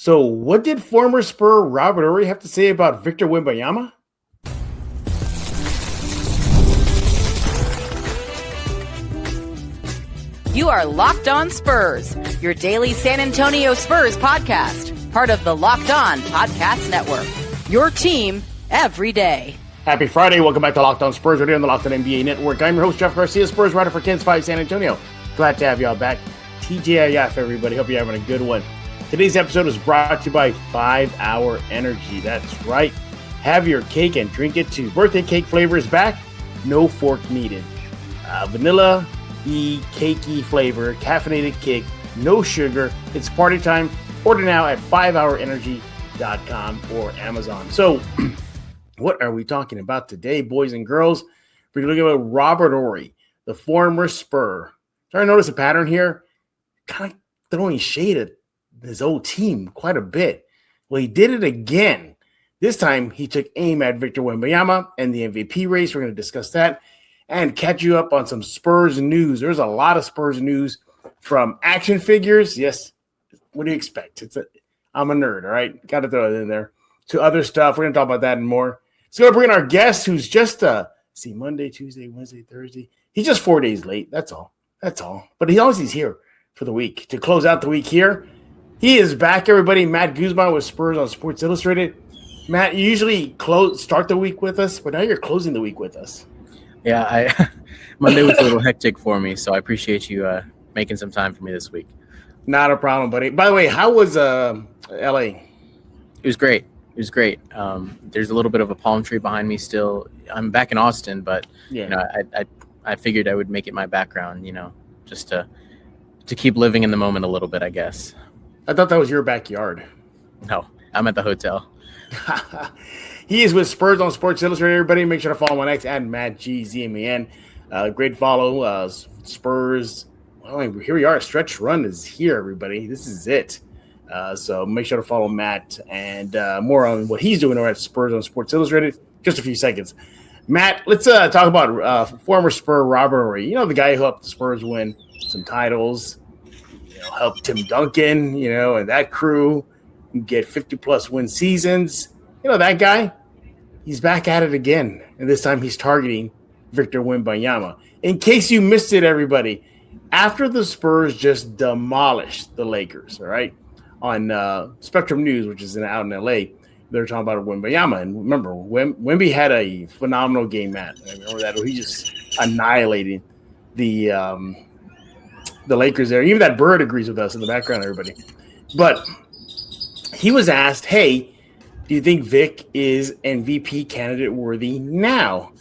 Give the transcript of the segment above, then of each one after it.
So, what did former Spur Robert Horry have to say about Victor Wembanyama? You are Locked On Spurs, your daily San Antonio Spurs podcast, part of the Locked On Podcast Network. Your team every day. Happy Friday. Welcome back to Locked On Spurs. We're here on the Locked On NBA Network. I'm your host, Jeff Garcia, Spurs writer for Kens 5 San Antonio. Glad to have y'all back. TGIF, everybody. Hope you're having a good one. Today's episode is brought to you by 5 Hour Energy. That's right. Have your cake and drink it too. Birthday cake flavor is back. No fork needed. Vanilla cakey flavor, caffeinated kick, no sugar. It's party time. Order now at 5hourenergy.com or Amazon. So, what are we talking about today, boys and girls? We're looking at Robert Horry, the former Spur. Trying to notice a pattern here, kind of throwing shade at his old team quite a bit. Well, he did it again. This time, he took aim at Victor Wembanyama and the MVP race. We're going to discuss that and catch you up on some Spurs news. There's a lot of Spurs news from action figures. Yes, what do you expect? I'm a nerd, all right? Got to throw it in there. To other stuff. We're going to talk about that and more. So we're going to bring in our guest who's just, Monday, Tuesday, Wednesday, Thursday. He's just 4 days late. That's all. But he's here for the week. To close out the week here, he is back, everybody. Matt Guzman with Spurs on Sports Illustrated. Matt, you usually start the week with us, but now you're closing the week with us. Yeah, Monday was a little hectic for me, so I appreciate you making some time for me this week. Not a problem, buddy. By the way, how was LA? It was great. There's a little bit of a palm tree behind me still. I'm back in Austin, but I figured I would make it my background, just to keep living in the moment a little bit, I guess. I thought that was your backyard. No, I'm at the hotel. He is with Spurs on Sports Illustrated. Everybody, make sure to follow him on X at MattGZMAN. Great follow. Spurs. Well, here we are. Stretch run is here, everybody. This is it. So make sure to follow Matt and more on what he's doing over at Spurs on Sports Illustrated. Just a few seconds. Matt, let's talk about former Spur Robert Horry. The guy who helped the Spurs win some titles. Helped Tim Duncan, and that crew get 50-plus win seasons. That guy, he's back at it again. And this time he's targeting Victor Wembanyama. In case you missed it, everybody, after the Spurs just demolished the Lakers, all right, on Spectrum News, which is out in L.A., they're talking about Wembanyama. And remember, Wemby had a phenomenal game, Matt. I remember that. He just annihilating the Lakers there. Even that bird agrees with us in the background, everybody. But he was asked, hey, do you think Vic is MVP candidate worthy now?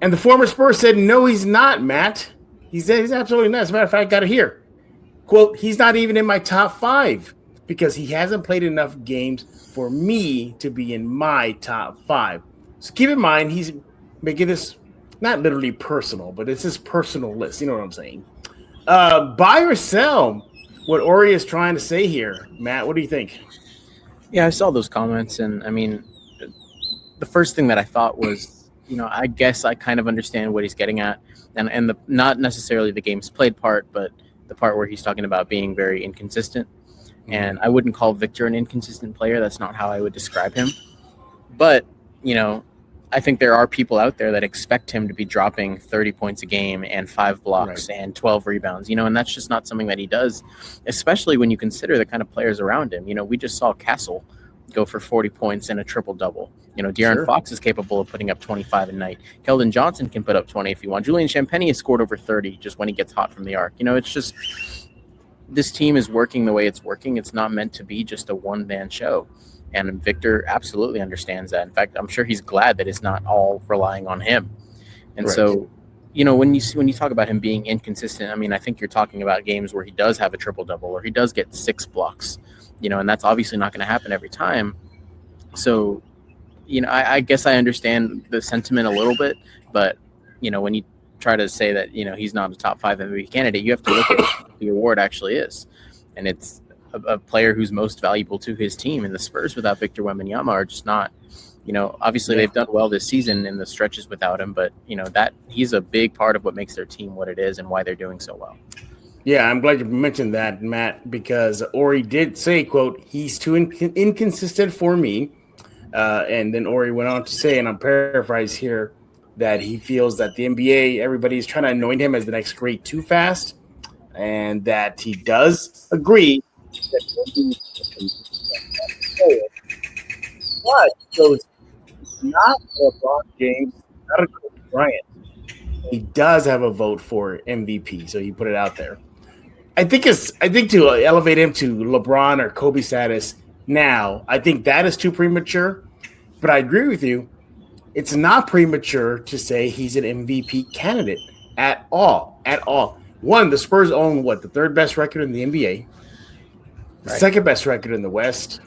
And the former Spurs said, no, he's not, Matt. He's absolutely not. As a matter of fact, I got it here. Quote, he's not even in my top 5 because he hasn't played enough games for me to be in my top 5. So keep in mind, he's making this not literally personal, but it's his personal list. You know what I'm saying? Buy or sell what Horry is trying to say here. Matt, what do you think? Yeah, I saw those comments, and I mean, the first thing that I thought was, I guess I kind of understand what he's getting at, and the not necessarily the games played part, but the part where he's talking about being very inconsistent. Mm-hmm. And I wouldn't call Victor an inconsistent player. That's not how I would describe him. But, I think there are people out there that expect him to be dropping 30 points a game and 5 blocks and 12 rebounds, and that's just not something that he does, especially when you consider the kind of players around him. We just saw Castle go for 40 points and a triple-double. De'Aaron Fox is capable of putting up 25 a night. Keldon Johnson can put up 20 if you want. Julian Champagnie has scored over 30 just when he gets hot from the arc. It's just this team is working the way it's working. It's not meant to be just a one-man show. And Victor absolutely understands that. In fact, I'm sure he's glad that it's not all relying on him. And so, when you talk about him being inconsistent, I mean, I think you're talking about games where he does have a triple-double or he does get 6 blocks, and that's obviously not going to happen every time. So, I guess I understand the sentiment a little bit, but, when you try to say that, he's not a top 5 MVP candidate, you have to look at what the award actually is. And it's a player who's most valuable to his team, and the Spurs without Victor Wembanyama are just not, obviously they've done well this season in the stretches without him, but that he's a big part of what makes their team what it is and why they're doing so well. Yeah, I'm glad you mentioned that, Matt, because Ori did say, quote, he's too inconsistent for me. And then Ori went on to say, and I'm paraphrasing here, that he feels that the NBA, everybody's trying to anoint him as the next great too fast, and that he does agree that Wemby is a player. But he goes, it's not LeBron James, not a Kobe Bryant. He does have a vote for MVP, so he put it out there. I think to elevate him to LeBron or Kobe status now, I think that is too premature. But I agree with you. It's not premature to say he's an MVP candidate at all. At all. One, the Spurs own what? The third best record in the NBA, the second best record in the West.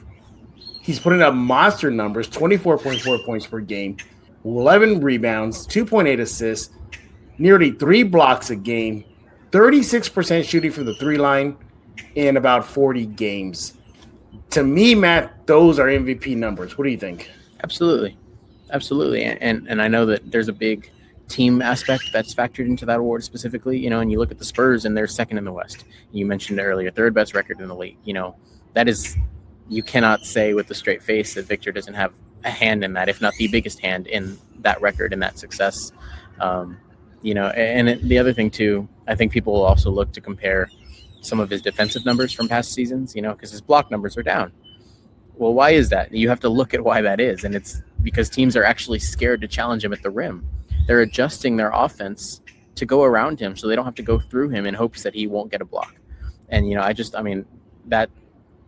He's putting up monster numbers, 24.4 points per game, 11 rebounds, 2.8 assists, nearly 3 blocks a game, 36% shooting from the 3 line in about 40 games. To me, Matt, those are MVP numbers. What do you think? Absolutely. And I know that there's a big team aspect that's factored into that award specifically, and you look at the Spurs and they're second in the West. You mentioned earlier, third best record in the league. That is, you cannot say with a straight face that Victor doesn't have a hand in that, if not the biggest hand in that record and that success. And the other thing too, I think people will also look to compare some of his defensive numbers from past seasons, because his block numbers are down. Well, why is that? You have to look at why that is, and it's because teams are actually scared to challenge him at the rim. They're adjusting their offense to go around him so they don't have to go through him in hopes that he won't get a block. And,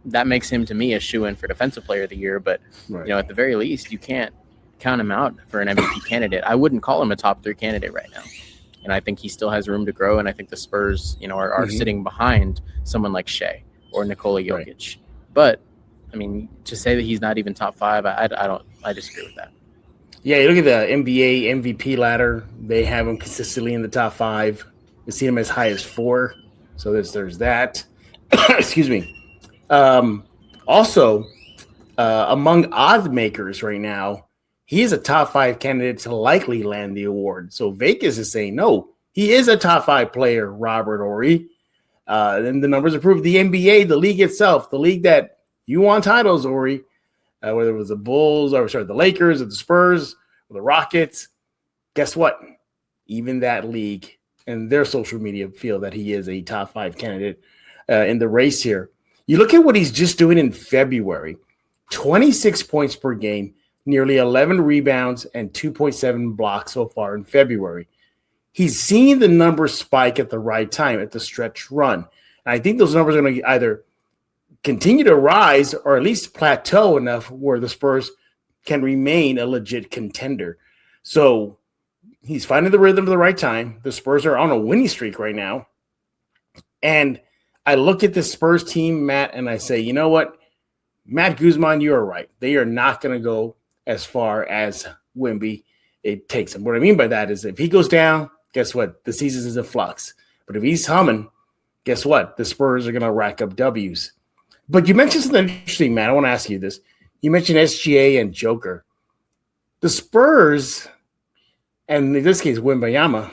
that makes him, to me, a shoo-in for Defensive Player of the Year, but, at the very least, you can't count him out for an MVP candidate. I wouldn't call him a top 3 candidate right now. And I think he still has room to grow, and I think the Spurs, are sitting behind someone like Shai or Nikola Jokic. Right. But, to say that he's not even top 5, I disagree with that. Yeah, you look at the NBA MVP ladder; they have him consistently in the top 5. You see him as high as 4, so there's that. Excuse me. Also, among odds makers right now, he is a top 5 candidate to likely land the award. So Vegas is saying no, he is a top 5 player, Robert Horry. And the numbers are proof. The NBA, the league itself, the league that you won titles, Horry, whether it was the Bulls or the Lakers or the Spurs or the Rockets. Guess what? Even that league and their social media feel that he is a top 5 candidate in the race here. You look at what he's just doing in February, 26 points per game, nearly 11 rebounds, and 2.7 blocks so far in February. He's seeing the numbers spike at the right time, at the stretch run. And I think those numbers are going to either continue to rise or at least plateau enough where the Spurs can remain a legit contender. So he's finding the rhythm at the right time. The Spurs are on a winning streak right now. And I look at the Spurs team, Matt, and I say, you know what? Matt Guzman, you are right. They are not going to go as far as Wemby it takes him. What I mean by that is if he goes down, guess what? The season is in flux. But if he's humming, guess what? The Spurs are going to rack up W's. But you mentioned something interesting, Matt. I want to ask you this. You mentioned SGA and Joker. The Spurs, and in this case, Wembyama,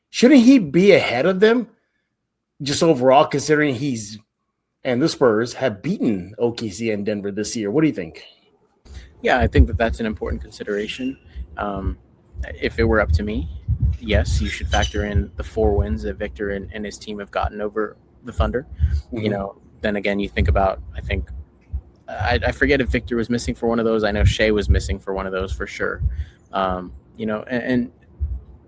shouldn't he be ahead of them just overall, considering he's and the Spurs have beaten OKC and Denver this year? What do you think? Yeah, I think that's an important consideration. If it were up to me, yes, you should factor in the 4 wins that Victor and his team have gotten over the Thunder. Mm-hmm. Then again, you think about, I forget if Victor was missing for one of those. I know Shai was missing for one of those for sure. And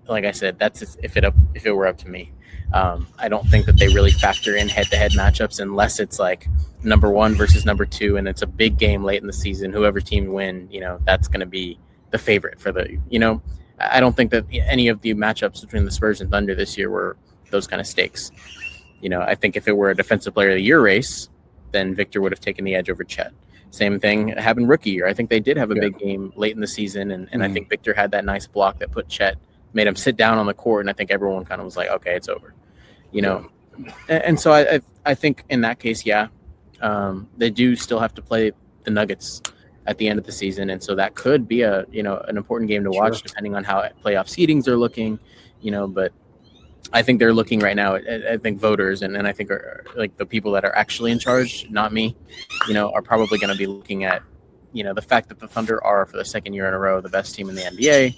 like I said, that's if it were up to me. I don't think that they really factor in head-to-head matchups unless it's like number 1 versus number 2, and it's a big game late in the season. Whoever team win, that's going to be the favorite for the. I don't think that any of the matchups between the Spurs and Thunder this year were those kind of stakes. I think if it were a Defensive Player of the Year race, then Victor would have taken the edge over Chet. Same thing happened rookie year. I think they did have a big game late in the season, and I think Victor had that nice block that put Chet, made him sit down on the court, and I think everyone kind of was like, okay, it's over. And so I think in that case, they do still have to play the Nuggets at the end of the season, and so that could be an important game to watch depending on how playoff seedings are looking, but I think they're looking right now at I think voters and I think are like the people that are actually in charge, not me, are probably going to be looking at, the fact that the Thunder are for the second year in a row the best team in the NBA,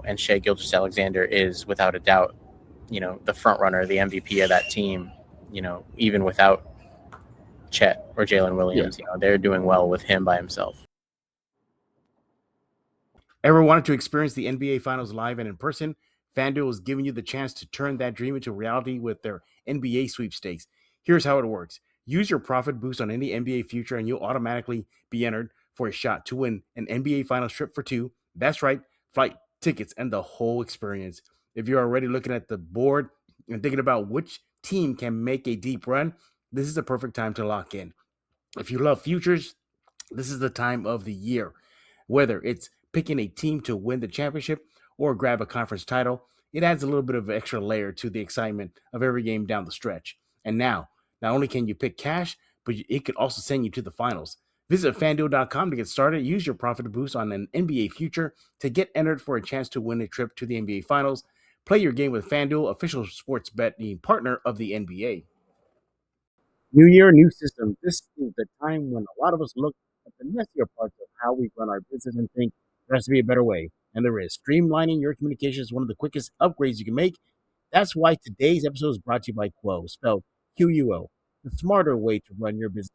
and Shai Gilgeous-Alexander is without a doubt, the front runner, the MVP of that team, even without Chet or Jalen Williams, they're doing well with him by himself. Ever wanted to experience the NBA Finals live and in person? FanDuel is giving you the chance to turn that dream into reality with their NBA sweepstakes. Here's how it works. Use your profit boost on any NBA future and you'll automatically be entered for a shot to win an NBA Finals trip for two. That's right, flight tickets and the whole experience. If you're already looking at the board and thinking about which team can make a deep run, this is the perfect time to lock in. If you love futures, this is the time of the year. Whether it's picking a team to win the championship or grab a conference title, it adds a little bit of extra layer to the excitement of every game down the stretch. And now, not only can you pick cash, but it could also send you to the finals. Visit FanDuel.com to get started. Use your profit boost on an NBA future to get entered for a chance to win a trip to the NBA Finals. Play your game with FanDuel, official sports betting partner of the NBA. New year, new system. This is the time when a lot of us look at the messier parts of how we run our business and think there has to be a better way. And there is. Streamlining your communication is one of the quickest upgrades you can make. That's why today's episode is brought to you by Quo, spelled Quo, the smarter way to run your business.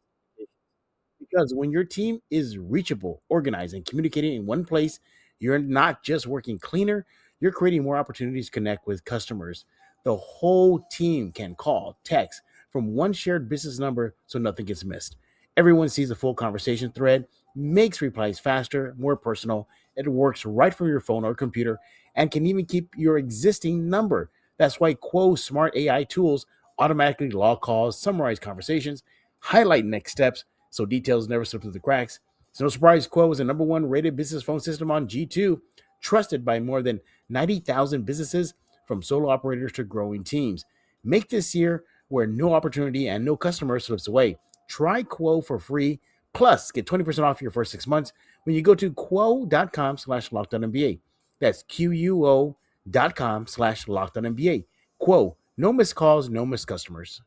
Because when your team is reachable, organized, and communicating in one place, you're not just working cleaner, you're creating more opportunities to connect with customers. The whole team can call, text from one shared business number so nothing gets missed. Everyone sees the full conversation thread, makes replies faster, more personal. It works right from your phone or computer and can even keep your existing number. That's why Quo smart AI tools automatically log calls, summarize conversations, highlight next steps so details never slip through the cracks. It's no surprise Quo is the number one rated business phone system on G2, trusted by more than 90,000 businesses from solo operators to growing teams. Make this year where no opportunity and no customer slips away. Try Quo for free, plus get 20% off your first 6 months when you go to quo.com/LockedOnNBA. That's QUO.com/LockedOnNBA. Quo, no missed calls, no missed customers.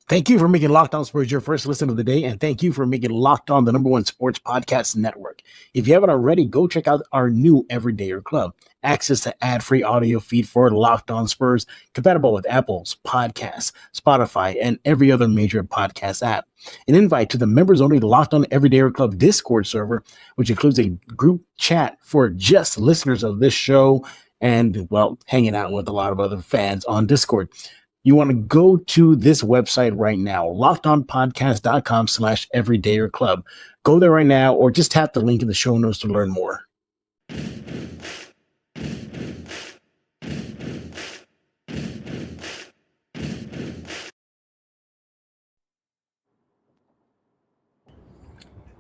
Thank you for making Locked On Spurs your first listen of the day, and thank you for making Locked On the number one sports podcast network. If you haven't already, go check out our new Everydayer Club. Access to ad-free audio feed for Locked On Spurs, compatible with Apple's Podcasts, Spotify, and every other major podcast app. An invite to the members-only Locked On Everydayer Club Discord server, which includes a group chat for just listeners of this show and, well, hanging out with a lot of other fans on Discord. You want to go to this website right now, lockedonpodcast.com/everydayer club. Go there right now or just tap the link in the show notes to learn more.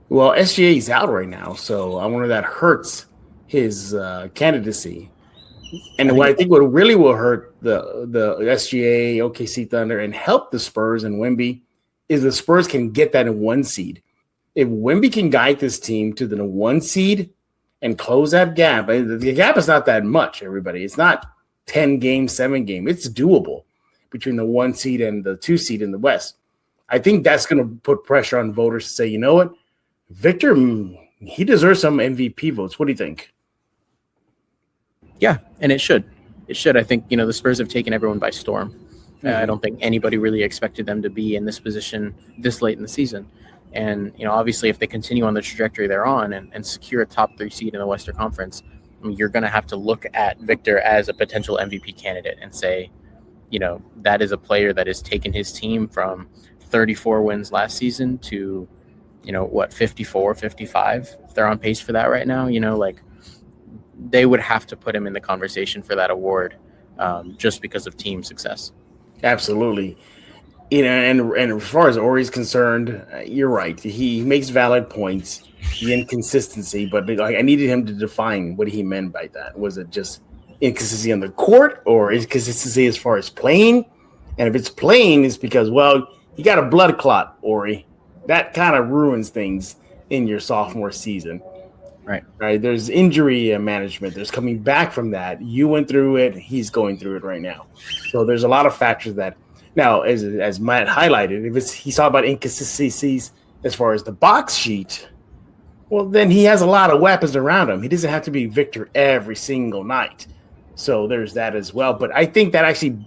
Well, SGA is out right now, so I wonder if that hurts his candidacy. And what I think what really will hurt the SGA, OKC Thunder, and help the Spurs and Wemby is the Spurs can get that in one seed. If Wemby can guide this team to the one seed and close that gap, the gap is not that much, everybody. It's not 10 games, 7 games. It's doable between the 1 seed and the 2 seed in the West. I think that's going to put pressure on voters to say, you know what, Victor, he deserves some MVP votes. What do you think? Yeah, and it should. It should. I think, the Spurs have taken everyone by storm. I don't think anybody really expected them to be in this position this late in the season. And, obviously, if they continue on the trajectory they're on and secure a top 3 seed in the Western Conference, you're going to have to look at Victor as a potential MVP candidate and say, that is a player that has taken his team from 34 wins last season to, 54, 55. If they're on pace for that right now, they would have to put him in the conversation for that award just because of team success. Absolutely. And as far as Horry's concerned, you're right. He makes valid points, the inconsistency, but I needed him to define what he meant by that. Was it just inconsistency on the court or inconsistency as far as playing? And if it's playing, it's because, well, you got a blood clot, Horry. That kind of ruins things in your sophomore season. Right. There's injury management. There's coming back from that. You went through it. He's going through it right now. So there's a lot of factors that now, as Matt highlighted, if he saw about inconsistencies as far as the box sheet, well, then he has a lot of weapons around him. He doesn't have to be Victor every single night. So there's that as well. But I think that actually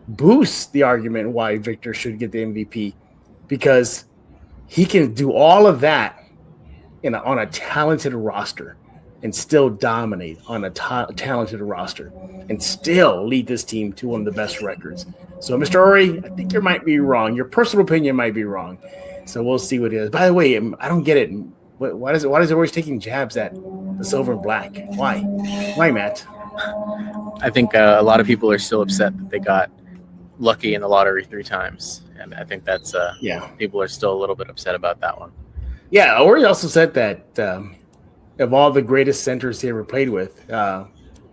boosts the argument why Victor should get the MVP, because he can do all of that on a talented roster and still dominate on a talented roster and still lead this team to one of the best records. So, Mr. Horry, I think you might be wrong. Your personal opinion might be wrong. So we'll see what it is. By the way, I don't get it. Why is it always taking jabs at the silver and black? Why? Why, Matt? I think a lot of people are still upset that they got lucky in the lottery 3 times. And I think that's people are still a little bit upset about that one. Yeah, Horry also said that of all the greatest centers he ever played with, that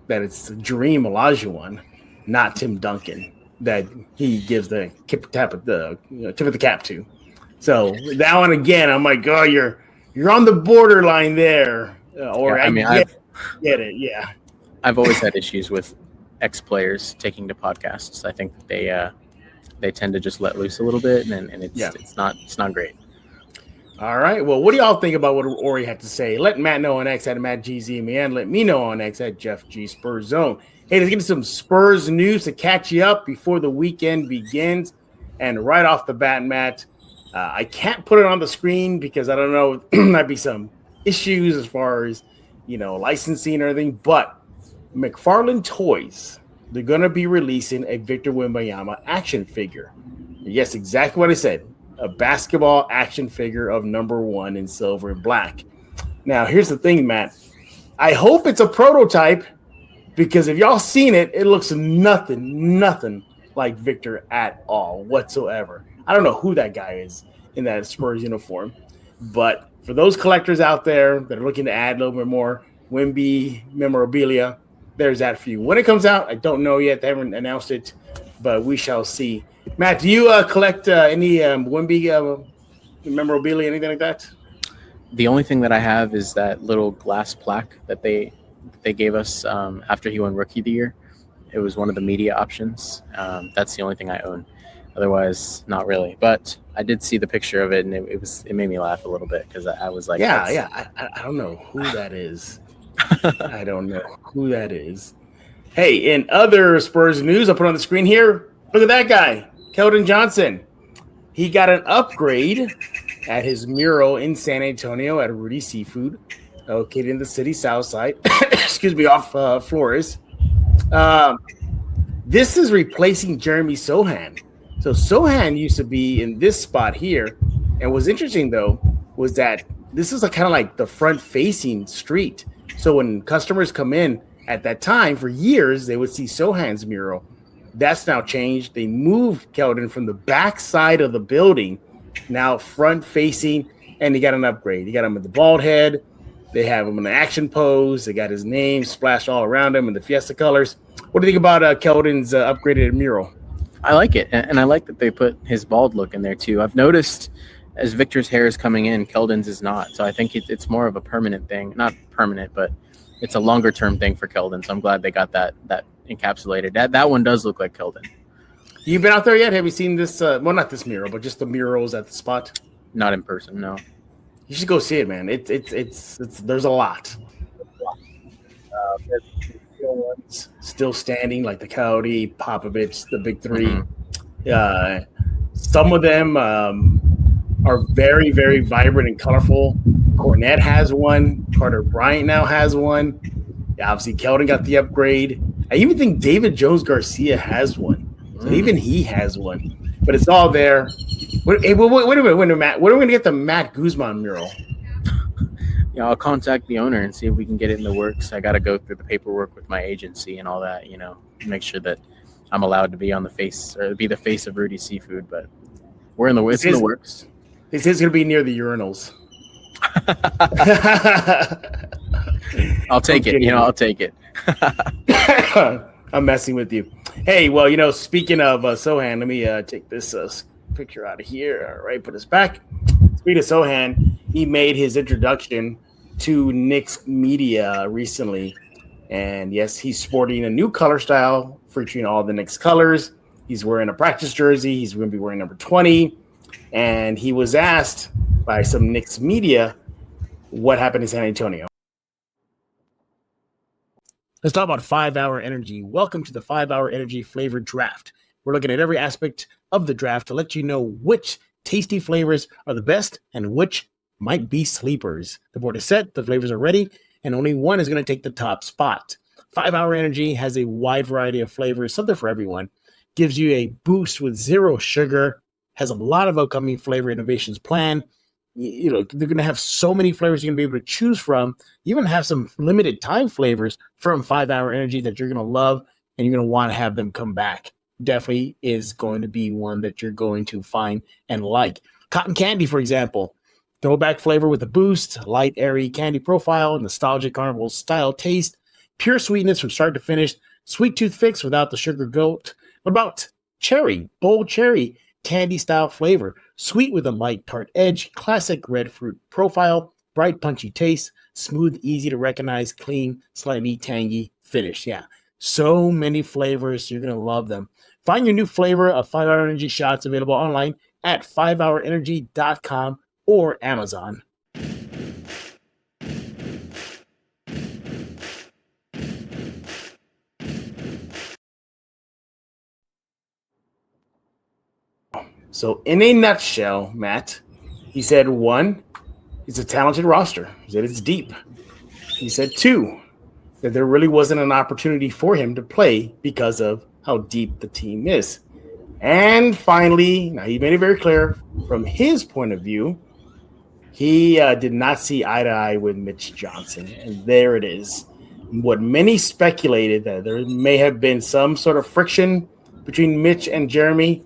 it's Jeremy Olajuwon, not Tim Duncan, that he gives the tip of the cap to. So that one again, I'm like, oh, you're on the borderline there. I get it. Yeah, I've always had issues with ex-players taking to podcasts. I think that they tend to just let loose a little bit, and it's not great. All right. Well, what do y'all think about what Horry had to say? Let Matt know on X at MattGZMN. Let me know on X at Jeff G Spurs Zone. Hey, let's get to some Spurs news to catch you up before the weekend begins. And right off the bat, Matt, I can't put it on the screen because I don't know, there might be some issues as far as, licensing or anything. But McFarlane Toys, they're going to be releasing a Victor Wembanyama action figure. Yes, exactly what I said. A basketball action figure of number 1 in silver and black. Now, here's the thing, Matt. I hope it's a prototype, because if y'all seen it, it looks nothing like Victor at all whatsoever. I don't know who that guy is in that Spurs uniform, but for those collectors out there that are looking to add a little bit more Wemby memorabilia, there's that for you. When it comes out, I don't know yet. They haven't announced it, but we shall see. Matt, do you collect any Wemby memorabilia, anything like that? The only thing that I have is that little glass plaque that they gave us after he won Rookie of the Year. It was one of the media options. That's the only thing I own. Otherwise, not really. But I did see the picture of it, and it made me laugh a little bit because I was like, I don't know who that is. I don't know who that is. Hey, in other Spurs news, I'll put on the screen here. Look at that guy, Keldon Johnson. He got an upgrade at his mural in San Antonio at Rudy Seafood, located in the city south side. Excuse me, off Flores. This is replacing Jeremy Sochan. So Sohan used to be in this spot here. And what's interesting, though, was that this is kind of like the front-facing street. So when customers come in at that time, for years, they would see Sohan's mural. That's now changed. They moved Keldon from the back side of the building, now front-facing, and he got an upgrade. He got him with the bald head. They have him in an action pose. They got his name splashed all around him in the Fiesta colors. What do you think about Keldon's upgraded mural? I like it, and I like that they put his bald look in there too. I've noticed as Victor's hair is coming in, Keldon's is not. So I think it's more of a permanent thing. Not permanent, but it's a longer-term thing for Keldon. So I'm glad they got that encapsulated. That one does look like Keldon. You been out there yet? Have you seen this? Well, not this mural, but just the murals at the spot. Not in person, no. You should go see it, man. It's there's a lot. Still standing, like the Coyote, Popovich, the big three. Mm-hmm. Some of them are very, very vibrant and colorful. Cornette has one. Carter Bryant now has one. Obviously, Keldon got the upgrade. I even think David Jones Garcia has one. So even he has one. But it's all there. Wait a minute, Matt. When are we going to get the Matt Guzman mural? Yeah, I'll contact the owner and see if we can get it in the works. I got to go through the paperwork with my agency and all that, make sure that I'm allowed to be on the face or be the face of Rudy Seafood. But we're in the works. This is going to be near the urinals. I'll take it. I'll take it. I'm messing with you. Hey, well, speaking of Sohan, let me take this picture out of here. All right, put this back. Speaking of Sohan, he made his introduction to Knicks media recently. And yes, he's sporting a new color style featuring all the Knicks colors. He's wearing a practice jersey. He's going to be wearing number 20. And he was asked by some Knicks media what happened in San Antonio. Let's talk about 5 Hour Energy. Welcome to the 5 Hour Energy flavored draft. We're looking at every aspect of the draft to let you know which tasty flavors are the best and which might be sleepers. The board is set, the flavors are ready, and only one is going to take the top spot. 5 Hour Energy has a wide variety of flavors, something for everyone. Gives you a boost with zero sugar, has a lot of upcoming flavor innovations planned. You know, they're going to have so many flavors you're going to be able to choose from. You even have some limited time flavors from 5 Hour Energy that you're going to love, and you're going to want to have them come back. Definitely is going to be one that you're going to find and like. Cotton candy, for example, throwback flavor with a boost, light, airy candy profile, nostalgic carnival style taste, pure sweetness from start to finish, sweet tooth fix without the sugar goat. What about cherry, bold cherry, candy style flavor, sweet with a light tart edge, classic red fruit profile, bright punchy taste, smooth, easy to recognize, clean, slightly tangy finish. Yeah, so many flavors. You're going to love them. Find your new flavor of 5 Hour Energy shots available online at 5hourenergy.com or Amazon. So in a nutshell, Matt, he said 1, it's a talented roster. He said it's deep. He said 2, that there really wasn't an opportunity for him to play because of how deep the team is. And finally, now he made it very clear from his point of view, he did not see eye to eye with Mitch Johnson. And there it is. What many speculated that there may have been some sort of friction between Mitch and Jeremy.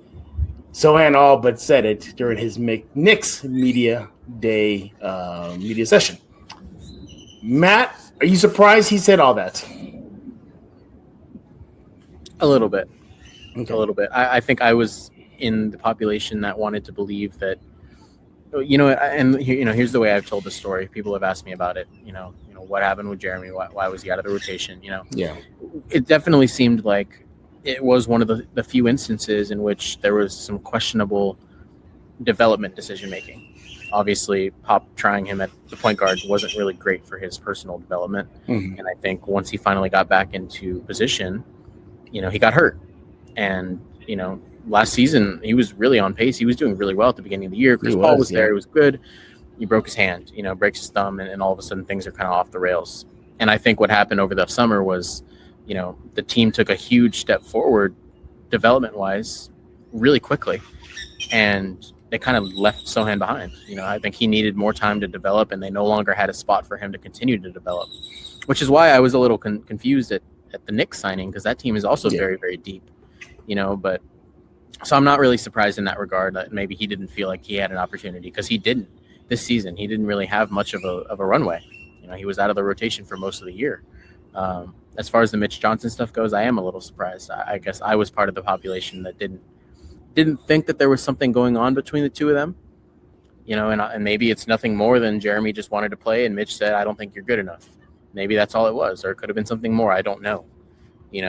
Sohan all but said it during his Knicks media day media session. Matt, are you surprised he said all that? A little bit. Okay. A little bit. I think I was in the population that wanted to believe that, here's the way I've told the story. People have asked me about it. What happened with Jeremy? Why was he out of the rotation? Yeah. It definitely seemed like it was one of the few instances in which there was some questionable development decision making. Obviously, Pop trying him at the point guard wasn't really great for his personal development. Mm-hmm. And I think once he finally got back into position, he got hurt. And, last season, he was really on pace. He was doing really well at the beginning of the year. Chris Paul was there. He was good. He broke his hand, breaks his thumb, and all of a sudden things are kind of off the rails. And I think what happened over the summer was, the team took a huge step forward development-wise really quickly. And they kind of left Sohan behind. I think he needed more time to develop, and they no longer had a spot for him to continue to develop, which is why I was a little confused at the Knicks signing, because that team is also very, very deep, but so I'm not really surprised in that regard that maybe he didn't feel like he had an opportunity, because he didn't this season. He didn't really have much of a runway. He was out of the rotation for most of the year. As far as the Mitch Johnson stuff goes, I am a little surprised. I guess I was part of the population that didn't think that there was something going on between the two of them, and maybe it's nothing more than Jeremy just wanted to play and Mitch said, I don't think you're good enough. Maybe that's all it was, or it could have been something more. I don't know,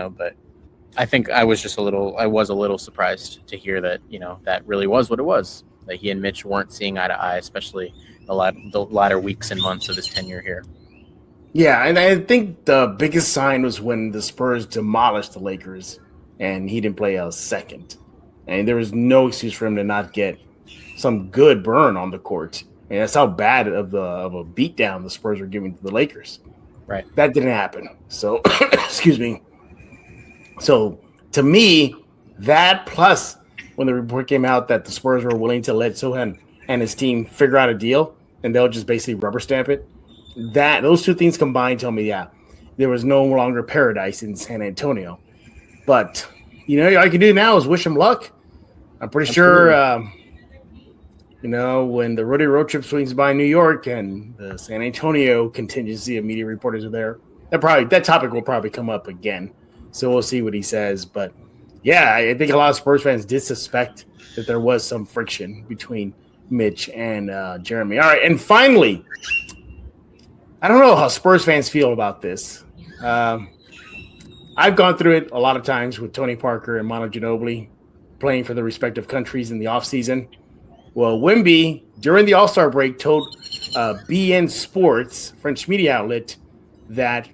but I think I was a little surprised to hear that, that really was what it was, that he and Mitch weren't seeing eye to eye, especially the latter weeks and months of his tenure here. Yeah, and I think the biggest sign was when the Spurs demolished the Lakers and he didn't play a second. And there was no excuse for him to not get some good burn on the court. And that's how bad of a beatdown the Spurs were giving to the Lakers. Right. That didn't happen. So, excuse me. So, to me, that plus when the report came out that the Spurs were willing to let Sohan and his team figure out a deal and they'll just basically rubber stamp it, those two things combined tell me, there was no longer paradise in San Antonio. But, all you can do now is wish him luck. I'm pretty sure, when the road trip swings by New York and the San Antonio contingency of media reporters are there, that topic will probably come up again. So we'll see what he says. But, I think a lot of Spurs fans did suspect that there was some friction between Mitch and Jeremy. All right, and finally, I don't know how Spurs fans feel about this. I've gone through it a lot of times with Tony Parker and Manu Ginobili playing for the respective countries in the offseason. Well, Wemby, during the All-Star break, told BN Sports, French media outlet, that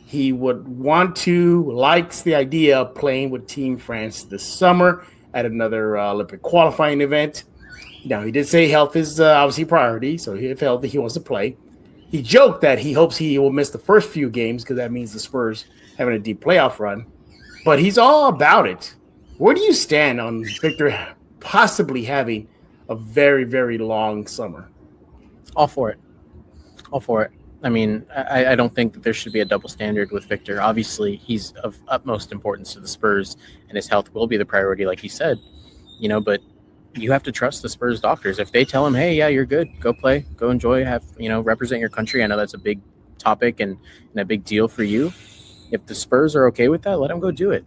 he likes the idea of playing with Team France this summer at another Olympic qualifying event. Now, he did say health is obviously a priority, so if healthy, he wants to play. He joked that he hopes he will miss the first few games because that means the Spurs having a deep playoff run. But he's all about it. Where do you stand on Victor possibly having a very, very long summer? All for it. I mean, I don't think that there should be a double standard with Victor. Obviously, he's of utmost importance to the Spurs, and his health will be the priority, like he said. But you have to trust the Spurs doctors. If they tell him, hey, yeah, you're good, go play, go enjoy, represent your country. I know that's a big topic and a big deal for you. If the Spurs are okay with that, let him go do it.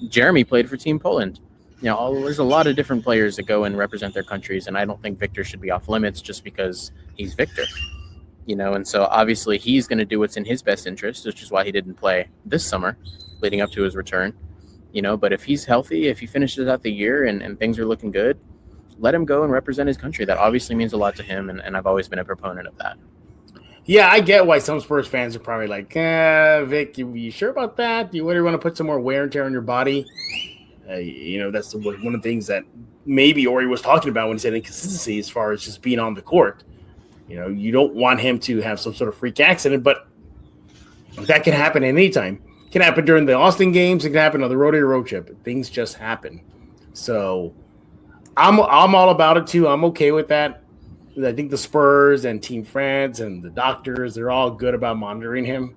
Jeremy played for Team Poland. There's a lot of different players that go and represent their countries, and I don't think Victor should be off limits just because he's Victor. And so obviously he's going to do what's in his best interest, which is why he didn't play this summer leading up to his return. But if he's healthy, if he finishes out the year and things are looking good, let him go and represent his country. That obviously means a lot to him, and I've always been a proponent of that. Yeah, I get why some Spurs fans are probably like, Vic, you sure about that? Do you really want to put some more wear and tear on your body? That's one of the things that maybe Horry was talking about when he said inconsistency as far as just being on the court. You don't want him to have some sort of freak accident, but that can happen anytime. It can happen during the Austin games. It can happen on the road trip. Things just happen. So I'm all about it too. I'm okay with that. I think the Spurs and Team France and the doctors, they're all good about monitoring him,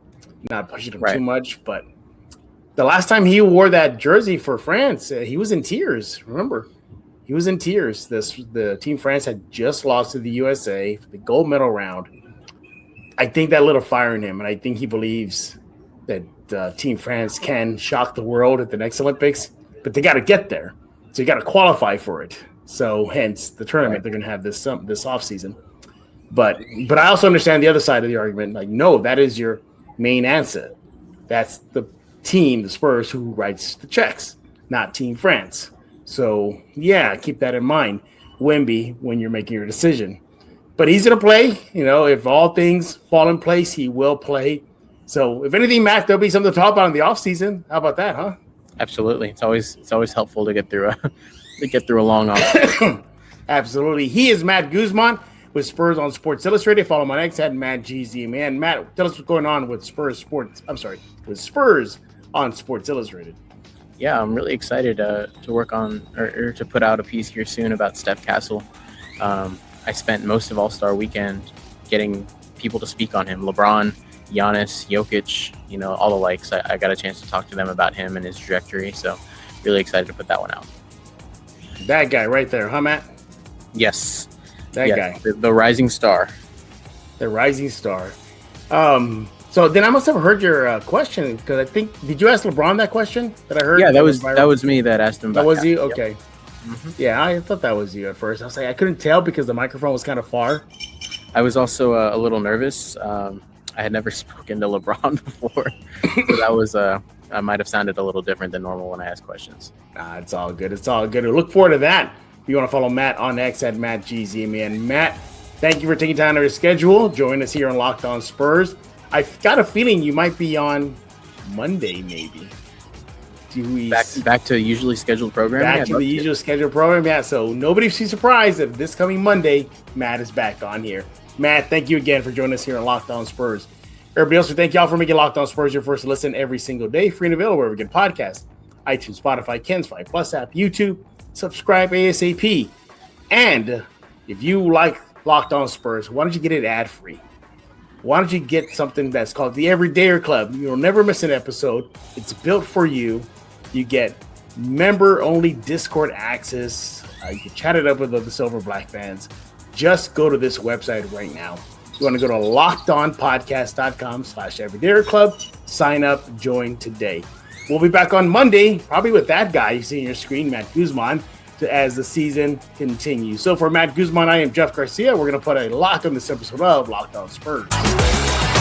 not pushing him too much. But the last time he wore that jersey for France, he was in tears. Remember, he was in tears. The Team France had just lost to the USA for the gold medal round. I think that lit a fire in him, and I think he believes that Team France can shock the world at the next Olympics, but they got to get there. So you got to qualify for it. So hence the tournament they're going to have this offseason. But I also understand the other side of the argument. Like, no, that is your main answer. That's the team, the Spurs, who writes the checks, not Team France. So, yeah, keep that in mind, Wemby, when you're making your decision. But he's going to play. If all things fall in place, he will play. So, if anything, Matt, there'll be something to talk about in the offseason. How about that, huh? Absolutely. It's always helpful to get through a long off. Absolutely. He is Matt Guzman with Spurs on Sports Illustrated. Follow him on X at MattGZ. Matt, tell us what's going on with Spurs on Sports Illustrated. Yeah, I'm really excited to work on or to put out a piece here soon about Steph Castle. I spent most of All-Star Weekend getting people to speak on him. LeBron, Giannis, Jokic, all the likes. I got a chance to talk to them about him and his trajectory. So really excited to put that one out. That guy right there, huh, Matt? Yes. That guy. The rising star. The rising star. So then I must have heard your question, because I think, did you ask LeBron that question that I heard? Yeah, that was me that asked him about that. Was you? Okay. Yep. Mm-hmm. Yeah, I thought that was you at first. I was like, I couldn't tell because the microphone was kind of far. I was also a little nervous. I had never spoken to LeBron before. So that was I might have sounded a little different than normal when I ask questions. It's all good. It's all good. We look forward to that. If you want to follow Matt on X at MattGZ. And Matt, thank you for taking time out of your schedule. Join us here on Locked On Spurs. I've got a feeling you might be on Monday, maybe. Back to usually scheduled programming. Back to the usual scheduled program. Yeah, so nobody should be surprised if this coming Monday, Matt is back on here. Matt, thank you again for joining us here on Locked On Spurs. Everybody else, we thank y'all for making Locked On Spurs your first listen every single day. Free and available wherever you get podcasts. iTunes, Spotify, Ken's 5 Plus app, YouTube. Subscribe ASAP. And if you like Locked On Spurs, why don't you get it ad-free? Why don't you get something that's called the Everydayer Club? You'll never miss an episode. It's built for you. You get member-only Discord access. You can chat it up with the Silver Black fans. Just go to this website right now. You want to go to lockedonpodcast.com/Everydayer Club. Sign up, join today. We'll be back on Monday, probably with that guy you see on your screen, Matt Guzman. as the season continues. So for Matt Guzman, I am Jeff Garcia. We're going to put a lock on this episode of Locked On Spurs.